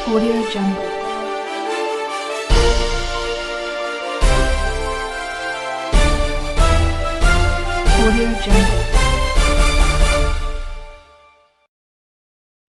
Audio Jungle. Audio Jungle.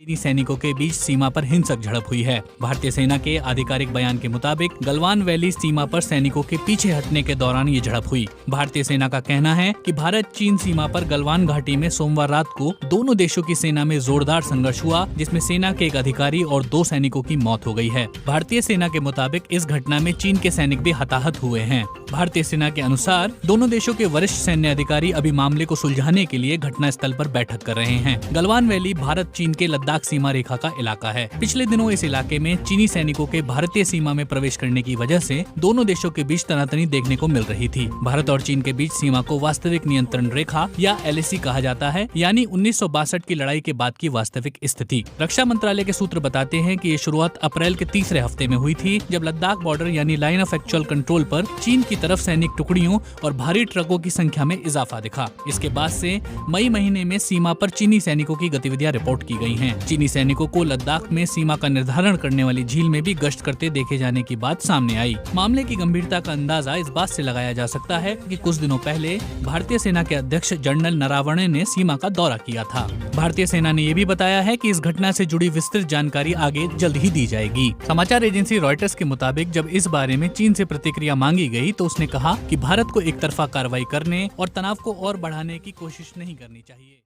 चीनी सैनिकों के बीच सीमा पर हिंसक झड़प हुई है। भारतीय सेना के आधिकारिक बयान के मुताबिक गलवान वैली सीमा पर सैनिकों के पीछे हटने के दौरान ये झड़प हुई। भारतीय सेना का कहना है कि भारत चीन सीमा पर गलवान घाटी में सोमवार रात को दोनों देशों की सेना में जोरदार संघर्ष हुआ, जिसमें सेना के एक अधिकारी और 2 सैनिकों की मौत हो गई है। भारतीय सेना के मुताबिक इस घटना में चीन के सैनिक भी हताहत हुए हैं। भारतीय सेना के अनुसार दोनों देशों के वरिष्ठ सैन्य अधिकारी अभी मामले को सुलझाने के लिए घटना स्थल पर बैठक कर रहे हैं। गलवान वैली भारत चीन के लद्दाख सीमा रेखा का इलाका है। पिछले दिनों इस इलाके में चीनी सैनिकों के भारतीय सीमा में प्रवेश करने की वजह से दोनों देशों के बीच तनातनी देखने को मिल रही थी। भारत और चीन के बीच सीमा को वास्तविक नियंत्रण रेखा या LAC कहा जाता है, यानी 1962 की लड़ाई के बाद की वास्तविक स्थिति। रक्षा मंत्रालय के सूत्र बताते हैं कि ये शुरुआत अप्रैल के तीसरे हफ्ते में हुई थी, जब लद्दाख बॉर्डर यानी लाइन ऑफ एक्चुअल कंट्रोल पर चीन की तरफ सैनिक टुकड़ियों और भारी ट्रकों की संख्या में इजाफा दिखा। इसके बाद से मई महीने में सीमा पर चीनी सैनिकों की गतिविधियां रिपोर्ट की गई हैं। चीनी सैनिकों को लद्दाख में सीमा का निर्धारण करने वाली झील में भी गश्त करते देखे जाने की बात सामने आई। मामले की गंभीरता का अंदाजा इस बात से लगाया जा सकता है कि कुछ दिनों पहले भारतीय सेना के अध्यक्ष जनरल नरावणे ने सीमा का दौरा किया था। भारतीय सेना ने यह भी बताया है कि इस घटना से जुड़ी विस्तृत जानकारी आगे जल्द ही दी जाएगी। समाचार एजेंसी रॉयटर्स के मुताबिक जब इस बारे में चीन से प्रतिक्रिया मांगी गई तो उसने कहा कि भारत को एक तरफा कार्रवाई करने और तनाव को और बढ़ाने की कोशिश नहीं करनी चाहिए।